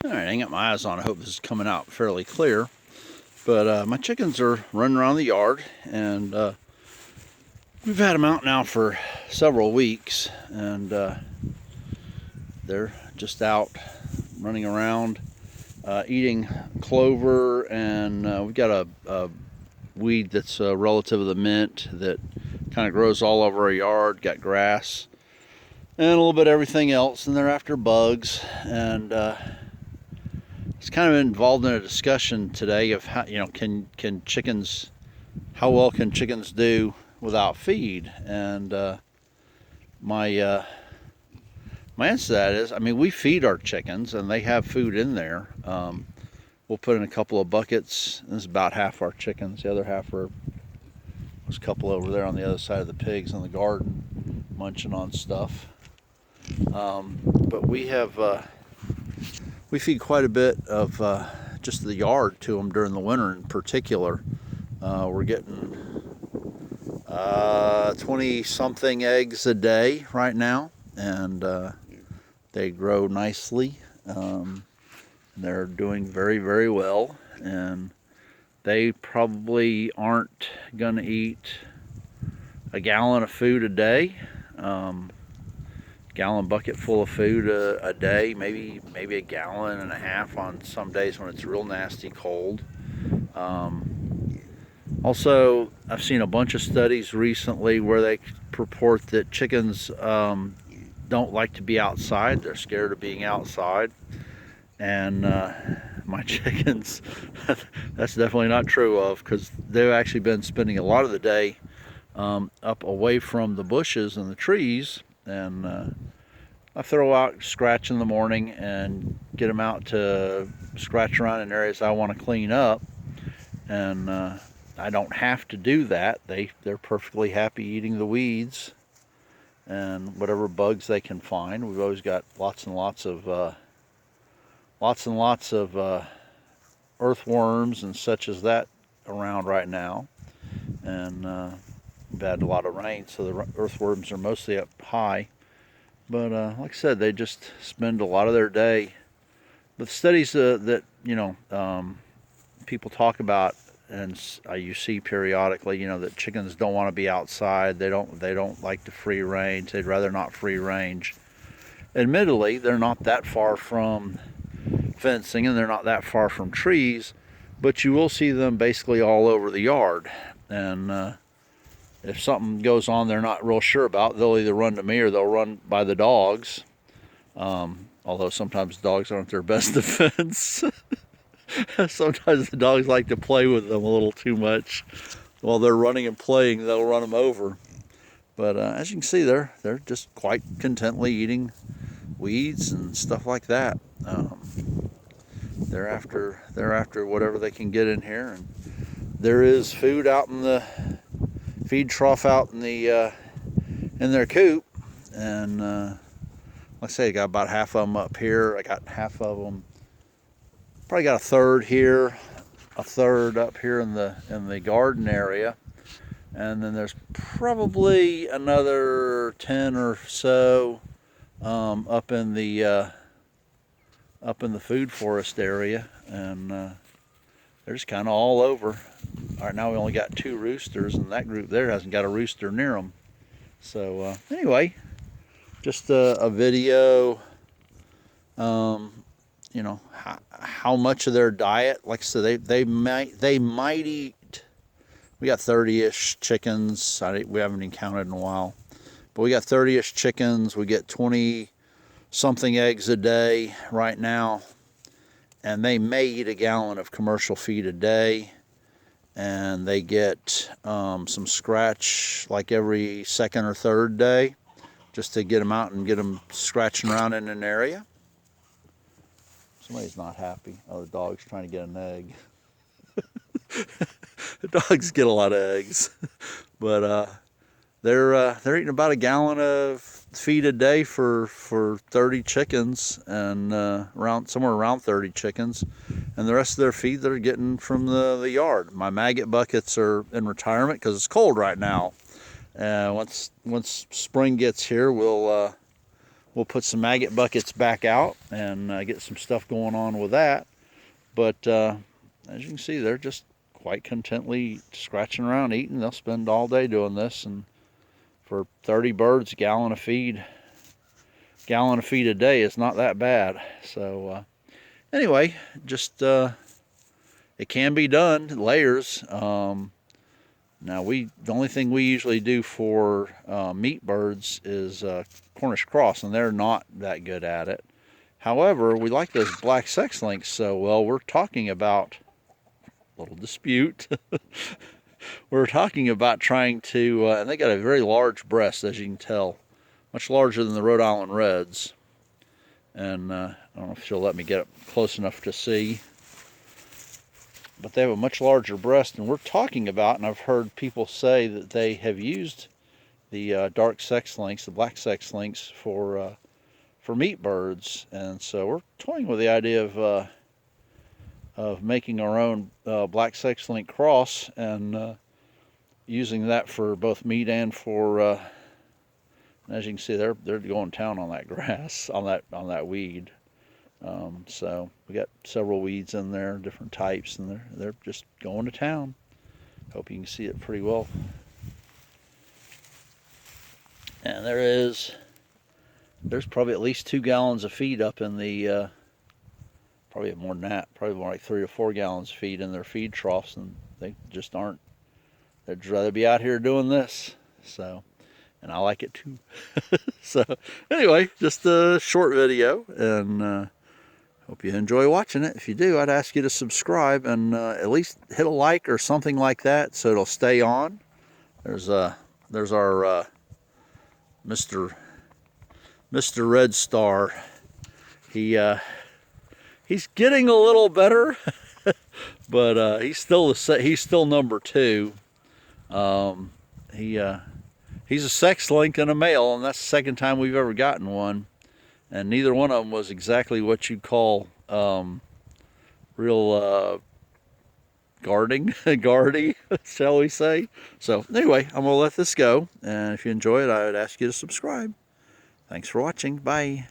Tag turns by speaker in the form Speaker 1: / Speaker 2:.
Speaker 1: All right, I got my eyes on. I hope this is coming out fairly clear. But my chickens are running around the yard, and we've had them out now for several weeks, and they're just out running around, eating clover, and we've got a weed that's a relative of the mint that kind of grows all over our yard. Got grass and a little bit of everything else, and they're after bugs. And it's kind of involved in a discussion today of how can chickens, how well can chickens do without feed? And my my answer to that is, I mean, we feed our chickens and they have food in there. We'll put in a couple of buckets. This is about half our chickens. The other half are, there's a couple over there on the other side of the pigs in the garden munching on stuff. But we feed quite a bit of just the yard to them during the winter in particular. We're getting 20 something eggs a day right now, and they grow nicely. They're doing very, very well, and they probably aren't going to eat a gallon of food a day. Gallon bucket full of food a day, maybe a gallon and a half on some days when it's real nasty cold. Also, I've seen a bunch of studies recently where they purport that chickens don't like to be outside. They're scared of being outside. And my chickens, that's definitely not true of, because they've actually been spending a lot of the day up away from the bushes and the trees. And I throw out scratch in the morning and get them out to scratch around in areas I want to clean up. And I don't have to do that. They're perfectly happy eating the weeds and whatever bugs they can find. We've always got lots and lots of earthworms and such as that around right now. And we've had a lot of rain, so the earthworms are mostly up high. But like I said, they just spend a lot of their day. But the studies that people talk about, and you see periodically, that chickens don't want to be outside. They don't like to free range. They'd rather not free range. Admittedly, they're not that far from fencing, and they're not that far from trees, but you will see them basically all over the yard. And if something goes on they're not real sure about, they'll either run to me or they'll run by the dogs. Although sometimes dogs aren't their best defense. Sometimes the dogs like to play with them a little too much. While they're running and playing, they'll run them over. But as you can see, they're just quite contently eating weeds and stuff like that. They're after whatever they can get in here, and there is food out in the feed trough out in the in their coop. And like I say, I got about half of them up here. I got half of them. Probably got a third here, a third up here in the garden area, and then there's probably another 10 or so up in the food forest area, and they're just kind of all over. All right, now we only got 2 roosters, and that group there hasn't got a rooster near them. So anyway, just a video. How much of their diet, like I said, they might eat. We got 30-ish chickens. We haven't even counted in a while, but we got 30-ish chickens. We get 20 something eggs a day right now, and they may eat a gallon of commercial feed a day, and they get some scratch like every second or third day, just to get them out and get them scratching around in an area. Somebody's not happy. Oh, the dog's trying to get an egg. The dogs get a lot of eggs, but they're eating about a gallon of feed a day for 30 chickens, and somewhere around 30 chickens, and the rest of their feed they're getting from the yard. My maggot buckets are in retirement because it's cold right now. Once spring gets here, we'll we'll put some maggot buckets back out and get some stuff going on with that. But as you can see, they're just quite contently scratching around eating. They'll spend all day doing this, and for 30 birds, a gallon of feed a day is not that bad. So anyway, just it can be done, layers. Now the only thing we usually do for meat birds is Cornish cross, and they're not that good at it. However, we like those black sex links so well. We're talking about a little dispute. We're talking about trying to, and they got a very large breast, as you can tell, much larger than the Rhode Island Reds. And I don't know if she'll let me get up close enough to see, but they have a much larger breast. And we're talking about, and I've heard people say that they have used the dark sex links, the black sex links, for meat birds. And so we're toying with the idea of making our own black sex link cross and using that for both meat and for. As you can see, they're going to town on that grass, on that weed. So we got several weeds in there, different types, and they're just going to town. Hope you can see it pretty well. And there's probably at least 2 gallons of feed up in the, probably more than that, probably more like 3 or 4 gallons of feed in their feed troughs, and they just aren't. They'd rather be out here doing this. So, and I like it too. So anyway, just a short video, and hope you enjoy watching it. If you do, I'd ask you to subscribe and at least hit a like or something like that so it'll stay on. There's our Mr. Red Star. He's getting a little better, but he's still number 2. He's a sex link and a male, and that's the second time we've ever gotten one. And neither one of them was exactly what you'd call real guardy, shall we say. So anyway, I'm going to let this go. And if you enjoy it, I would ask you to subscribe. Thanks for watching. Bye.